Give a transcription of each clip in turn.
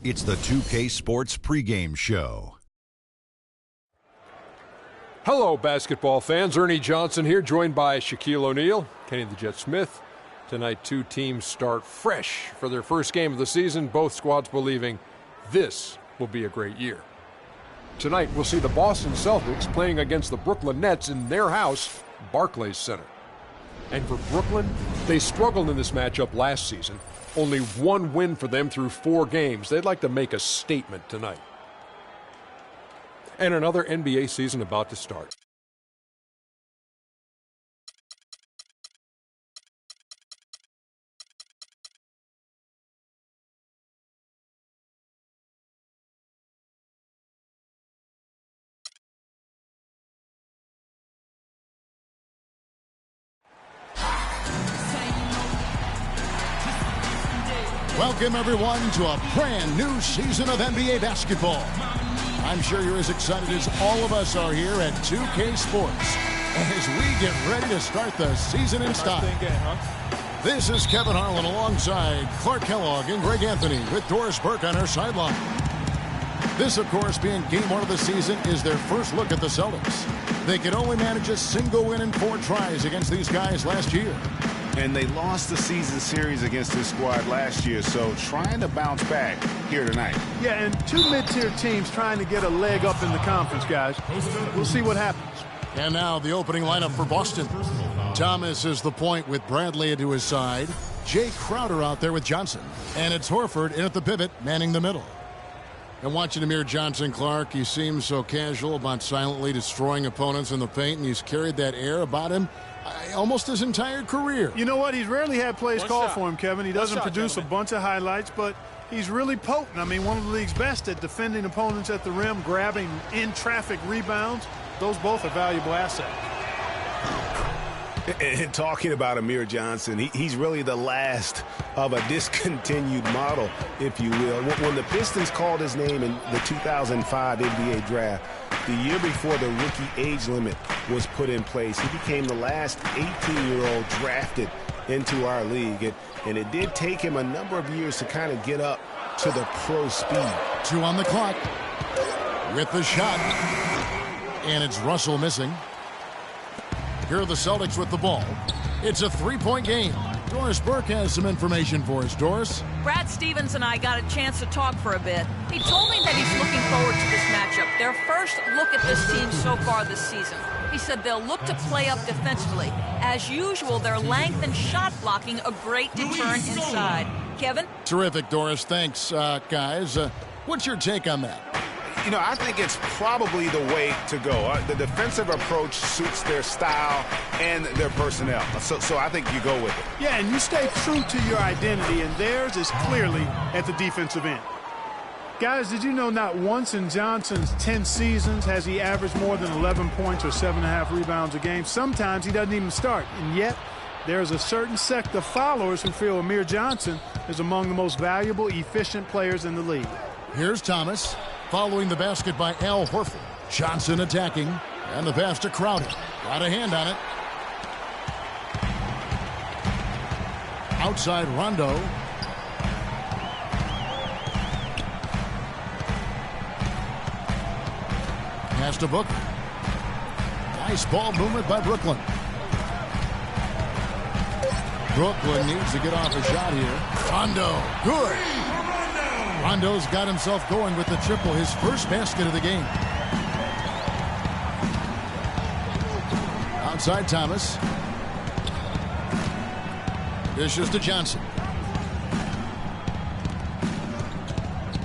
It's the 2K Sports pregame show. Hello, basketball fans. Ernie Johnson here, joined by Shaquille O'Neal, Kenny the Jet Smith. Tonight, two teams start fresh for their first game of the season, both squads believing this will be a great year. Tonight, we'll see the Boston Celtics playing against the Brooklyn Nets in their house, Barclays Center. And for Brooklyn, they struggled in this matchup last season. Only one win for them through 4 games. They'd like to make a statement tonight. And another NBA season about to start. Welcome, everyone, to a brand new season of NBA basketball. I'm sure you're as excited as all of us are here at 2K Sports as we get ready to start the season in style. This is Kevin Harlan alongside Clark Kellogg and Greg Anthony with Doris Burke on our sideline. This, of course, being game 1 of the season, is their first look at the Celtics. They could only manage a single win in 4 tries against these guys last year. And they lost the season series against this squad last year, so trying to bounce back here tonight. Yeah, and 2 mid-tier teams trying to get a leg up in the conference, guys. We'll see what happens. And now the opening lineup for Boston. Thomas is the point with Bradley to his side. Jay Crowder out there with Johnson. And it's Horford in at the pivot, manning the middle. And watching Amir Johnson, Clark, he seems so casual about silently destroying opponents in the paint, and he's carried that air about him almost his entire career. You know what? He's rarely had plays called for him, Kevin. He doesn't produce a bunch of highlights, but he's really potent. I mean, one of the league's best at defending opponents at the rim, grabbing in-traffic rebounds. Those both are valuable assets. And talking about Amir Johnson, he's really the last of a discontinued model, if you will. When the Pistons called his name in the 2005 NBA draft, the year before the rookie age limit was put in place, he became the last 18-year-old drafted into our league. And it did take him a number of years to kind of get up to the pro speed. 2 on the clock with the shot. And it's Russell missing. Here are the Celtics with the ball. It's a 3-point game. Doris Burke has some information for us. Doris? Brad Stevens and I got a chance to talk for a bit. He told me that he's looking forward to this matchup. Their first look at this team so far this season. He said they'll look to play up defensively. As usual, their length and shot blocking a great deterrent inside. Kevin? Terrific, Doris. Thanks, guys. What's your take on that? You know, I think it's probably the way to go. The defensive approach suits their style and their personnel. So I think you go with it. Yeah, and you stay true to your identity, and theirs is clearly at the defensive end. Guys, did you know not once in Johnson's 10 seasons has he averaged more than 11 points or 7.5 rebounds a game? Sometimes he doesn't even start, and yet there's a certain sect of followers who feel Amir Johnson is among the most valuable, efficient players in the league. Here's Thomas. Following the basket by Al Horford. Johnson attacking. And the pass to Crowder. Got a hand on it. Outside Rondo. Pass to Booker. Nice ball movement by Brooklyn. Brooklyn needs to get off a shot here. Rondo. Good. Rondo's got himself going with the triple, his first basket of the game. Outside Thomas. Dishes to Johnson.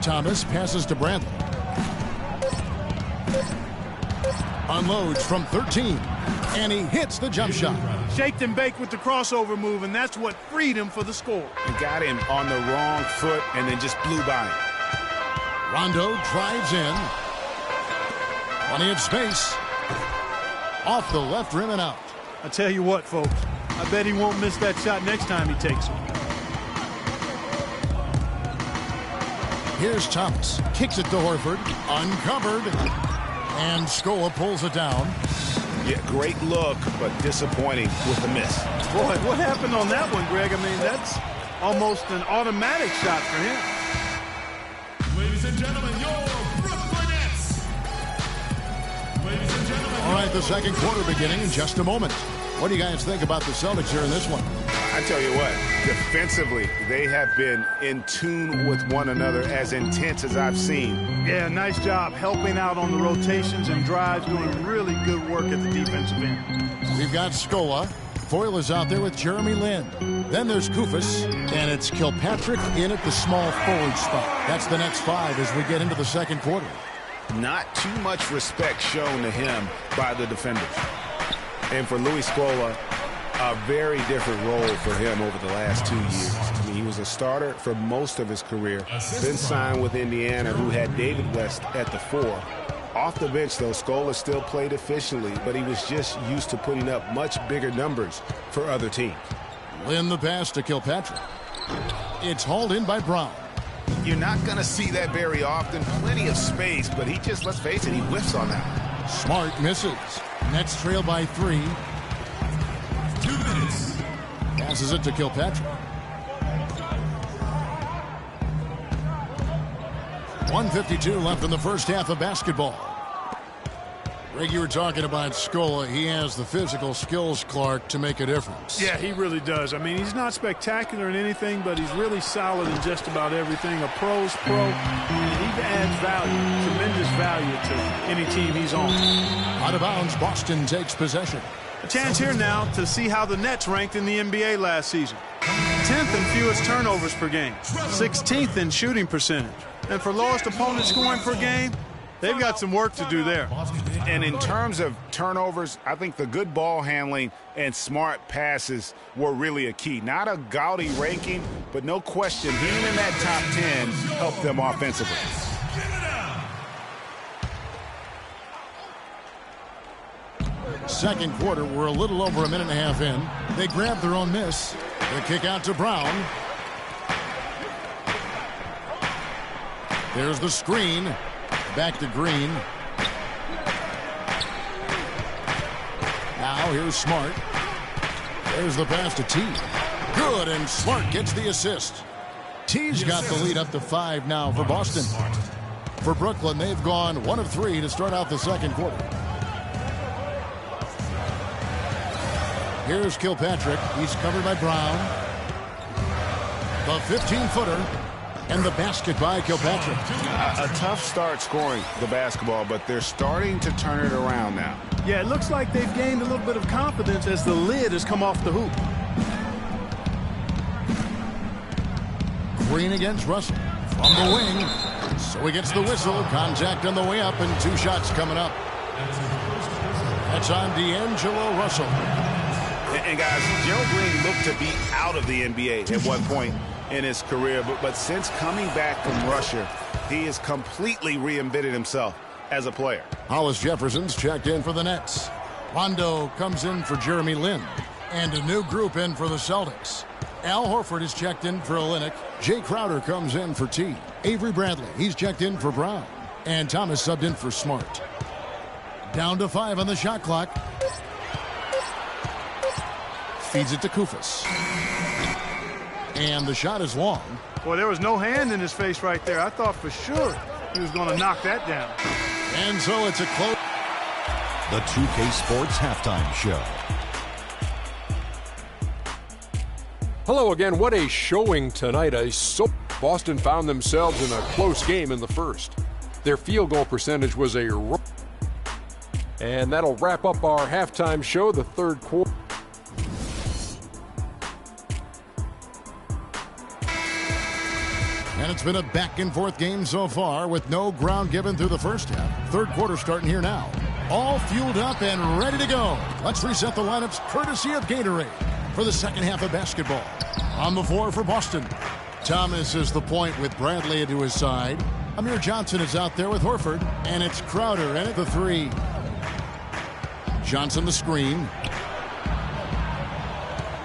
Thomas passes to Bradley. Unloads from 13. And he hits the jump shot. Shaked and baked with the crossover move, and that's what freed him for the score. And got him on the wrong foot and then just blew by him. Rondo drives in. Plenty of space. Off the left rim and out. I tell you what, folks, I bet he won't miss that shot next time he takes it. Here's Thomas. Kicks it to Horford. Uncovered. And Scola pulls it down. Yeah, great look, but disappointing with the miss. Boy, what happened on that one, Greg? I mean, that's almost an automatic shot for him. Ladies and gentlemen, your Brooklyn Nets. Ladies and gentlemen. All right, the second quarter beginning in just a moment. What do you guys think about the Celtics here in this one? I tell you what, defensively, they have been in tune with one another, as intense as I've seen. Yeah, nice job helping out on the rotations and drives, doing really good work at the defensive end. We've got Scola. Foyle is out there with Jeremy Lin. Then there's Koufos, and it's Kilpatrick in at the small forward spot. That's the next 5 as we get into the second quarter. Not too much respect shown to him by the defenders. And for Louis Scola, a very different role for him over the last 2 years. I mean, he was a starter for most of his career, then signed with Indiana, who had David West at the 4. Off the bench, though, Scola still played efficiently, but he was just used to putting up much bigger numbers for other teams. Lin the pass to Kilpatrick. It's hauled in by Brown. You're not going to see that very often. Plenty of space, but he just, let's face it, he whiffs on that. Smart misses. Nets trail by 3. 2 minutes. Passes it to Kilpatrick. 1:52 left in the first half of basketball. Greg, you were talking about Scola. He has the physical skills, Clark, to make a difference. Yeah, he really does. I mean, he's not spectacular in anything, but he's really solid in just about everything. A pro's pro, and he adds value, tremendous value to any team he's on. Out of bounds, Boston takes possession. A chance here now to see how the Nets ranked in the NBA last season. 10th in fewest turnovers per game, 16th in shooting percentage. And for lowest opponent scoring per game, they've got some work to do there. And in terms of turnovers, I think the good ball handling and smart passes were really a key. Not a gaudy ranking, but no question, being in that top 10 helped them offensively. Second quarter, we're a little over a minute and a half in. They grab their own miss. The kick out to Brown. There's the screen. Back to Green. Now here's Smart. There's the pass to T. Good, and Smart gets the assist. T's got the lead up to 5 now for Boston. For Brooklyn, they've gone 1 of 3 to start out the second quarter. Here's Kilpatrick. He's covered by Brown. The 15-footer. And the basket by Kilpatrick. A tough start scoring the basketball, but they're starting to turn it around now. Yeah, it looks like they've gained a little bit of confidence as the lid has come off the hoop. Green against Russell from the wing. So he gets the whistle. Contact on the way up, and 2 shots coming up. That's on D'Angelo Russell. And guys, Gerald Green looked to be out of the NBA at one point in his career, but since coming back from Russia, he has completely reinvented himself as a player. Hollis Jefferson's checked in for the Nets. Rondo comes in for Jeremy Lin. And a new group in for the Celtics. Al Horford is checked in for Olynyk. Jay Crowder comes in for T. Avery Bradley, he's checked in for Brown. And Thomas subbed in for Smart. Down to 5 on the shot clock. Feeds it to Koufos. And the shot is long. Boy, there was no hand in his face right there. I thought for sure he was going to knock that down. And so it's a close. The 2K Sports Halftime Show. Hello again. What a showing tonight. Boston found themselves in a close game in the first. Their field goal percentage was and that'll wrap up our halftime show, the third quarter. And it's been a back-and-forth game so far with no ground given through the first half. Third quarter starting here now. All fueled up and ready to go. Let's reset the lineups courtesy of Gatorade for the second half of basketball. On the floor for Boston, Thomas is the point with Bradley to his side. Amir Johnson is out there with Horford. And it's Crowder in at the 3. Johnson the screen.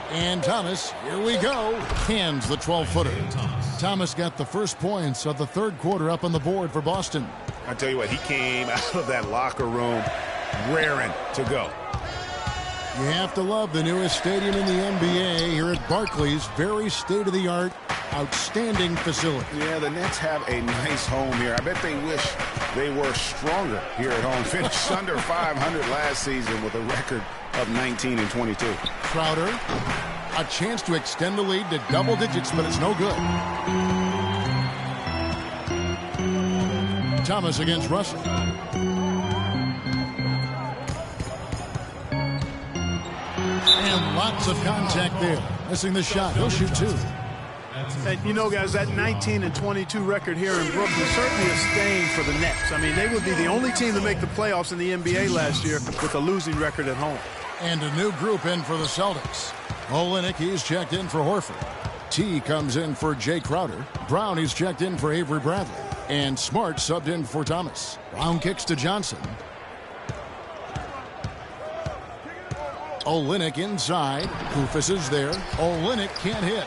And Thomas, here we go, hands the 12-footer. Thomas got the first points of the third quarter up on the board for Boston. I tell you what, he came out of that locker room raring to go. You have to love the newest stadium in the NBA here at Barclays. Very state-of-the-art outstanding facility. Yeah, the Nets have a nice home here. I bet they wish they were stronger here at home. Finished under 500 last season with a record of 19-22. Crowder, a chance to extend the lead to double digits, but it's no good. Thomas against Russell. And lots of contact there. Missing the shot. He'll shoot two. And you know, guys, that 19-22 record here in Brooklyn certainly a stain for the Nets. I mean, they would be the only team to make the playoffs in the NBA last year with a losing record at home. And a new group in for the Celtics. Olynyk, he's checked in for Horford. T comes in for Jay Crowder. Brown, he's checked in for Avery Bradley. And Smart subbed in for Thomas. Brown kicks to Johnson. Olynyk inside. Kufis is there. Olynyk can't hit.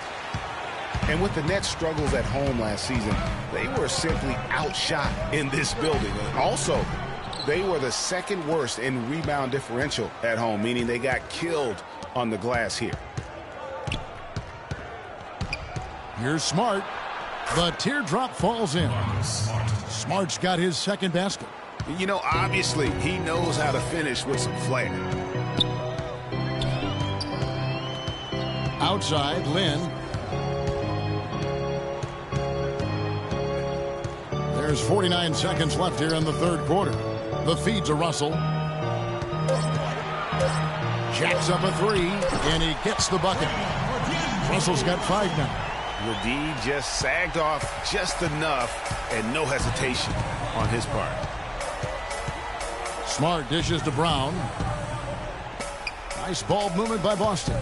And with the Nets' struggles at home last season, they were simply outshot in this building. And also, they were the second worst in rebound differential at home, meaning they got killed on the glass here. Here's Smart. The teardrop falls in. Smart's got his second basket. You know, obviously, he knows how to finish with some flair. Outside, Lynn. There's 49 seconds left here in the third quarter. The feed to Russell. Jacks up a three, and he gets the bucket. Russell's got 5 now. Ledee just sagged off just enough, and no hesitation on his part. Smart dishes to Brown. Nice ball movement by Boston.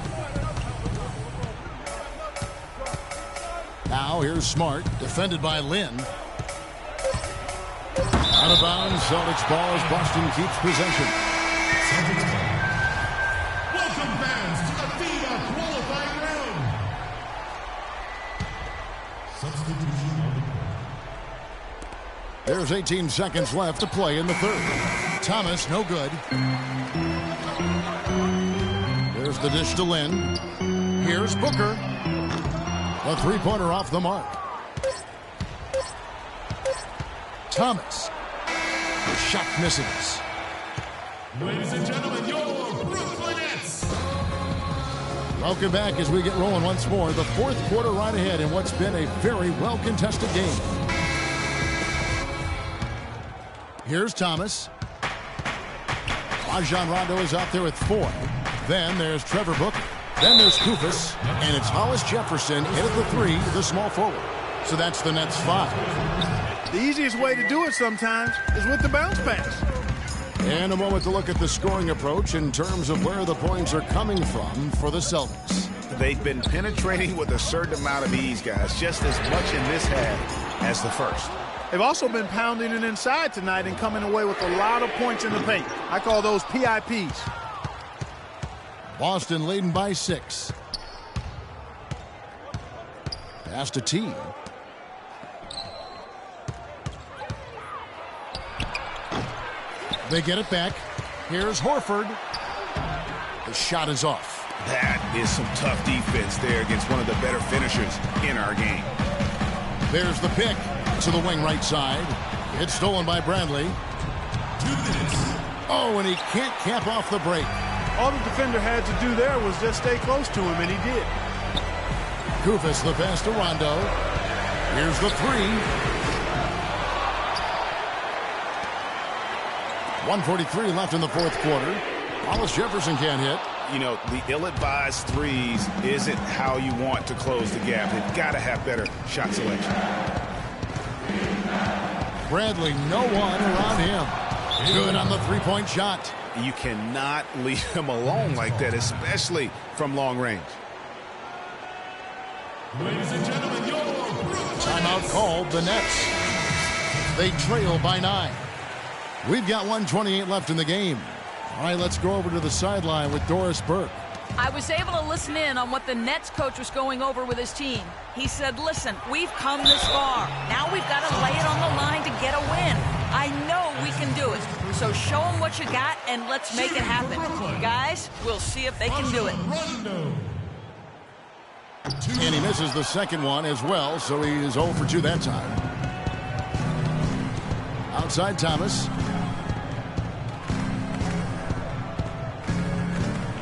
Now here's Smart, defended by Lynn. Out of bounds, Celtics ball as Boston keeps possession. Welcome fans to the FIBA qualifying round. Substitution on the court. There's 18 seconds left to play in the third. Thomas, no good. There's the dish to Lynn. Here's Booker. A three-pointer off the mark. Thomas. The shot misses. Ladies and gentlemen, your Brooklyn Nets. Welcome back as we get rolling once more. The fourth quarter right ahead in what's been a very well-contested game. Here's Thomas. Rajon Rondo is out there with 4. Then there's Trevor Booker. Then there's Kufis. And it's Hollis Jefferson in at the 3, the small forward. So that's the Nets' 5. The easiest way to do it sometimes is with the bounce pass. And a moment to look at the scoring approach in terms of where the points are coming from for the Celtics. They've been penetrating with a certain amount of ease, guys, just as much in this half as the first. They've also been pounding it inside tonight and coming away with a lot of points in the paint. I call those PIPs. Boston leading by 6. Pass to T. They get it back. Here's Horford. The shot is off. That is some tough defense there against one of the better finishers in our game. There's the pick to the wing right side. It's stolen by Bradley. 2 minutes. Oh, and he can't cap off the break. All the defender had to do there was just stay close to him, and he did. Kufis the pass to Rondo. Here's the 3. 1:43 left in the fourth quarter. Hollis Jefferson can't hit. You know, the ill-advised threes isn't how you want to close the gap. They've got to have better shot selection. Bradley, no one around him. Good on the three-point shot. You cannot leave him alone like that, especially from long range. Ladies and gentlemen, your Brooklyn Timeout Nets. called the Nets. They trail by 9. We've got 1:28 left in the game. All right, let's go over to the sideline with Doris Burke. I was able to listen in on what the Nets coach was going over with his team. He said, listen, we've come this far. Now we've got to lay it on the line to get a win. I know we can do it. So show them what you got and let's make it happen. Guys, we'll see if they can do it. Rondo. And he misses the second one as well, so he is 0 for 2 that time. Outside Thomas.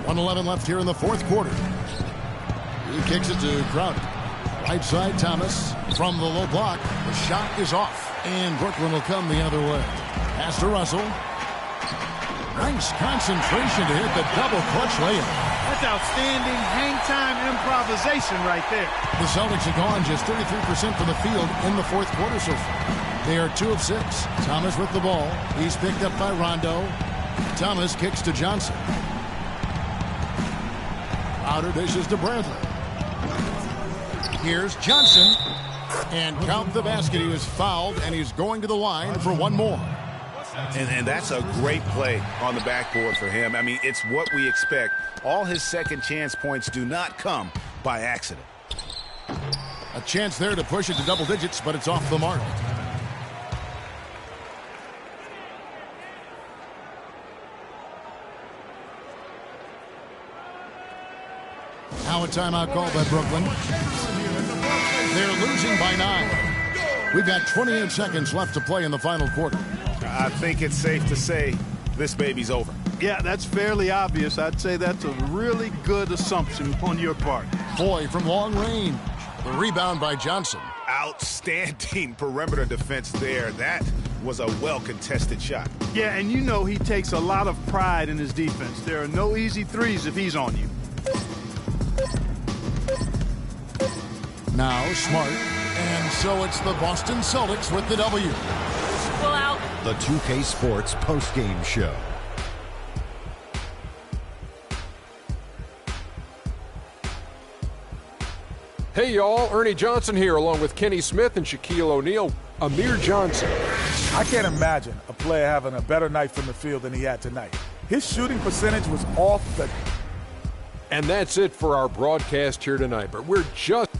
1:11 left here in the fourth quarter. He kicks it to Crowder. Right side Thomas from the low block. The shot is off, and Brooklyn will come the other way. Pass to Russell. Nice concentration to hit the double clutch layup. That's outstanding hang-time improvisation right there. The Celtics have gone just 33% from the field in the fourth quarter so far. They are 2 of 6. Thomas with the ball. He's picked up by Rondo. Thomas kicks to Johnson. Crowder dishes to Bradley. Here's Johnson. And count the basket. He was fouled, and he's going to the line for one more. And that's a great play on the backboard for him. I mean, it's what we expect. All his second chance points do not come by accident. A chance there to push it to double digits, but it's off the mark. Now a timeout called by Brooklyn. They're losing by 9. We've got 28 seconds left to play in the final quarter. I think it's safe to say this baby's over. Yeah, that's fairly obvious. I'd say that's a really good assumption on your part. Boy, from long range. The rebound by Johnson. Outstanding perimeter defense there. That was a well-contested shot. Yeah, and you know he takes a lot of pride in his defense. There are no easy threes if he's on you. Now Smart. And so it's the Boston Celtics with the W. Pull out. The 2K Sports postgame show. Hey, y'all. Ernie Johnson here, along with Kenny Smith and Shaquille O'Neal. Amir Johnson. I can't imagine a player having a better night from the field than he had tonight. His shooting percentage was off the... And that's it for our broadcast here tonight. But we're just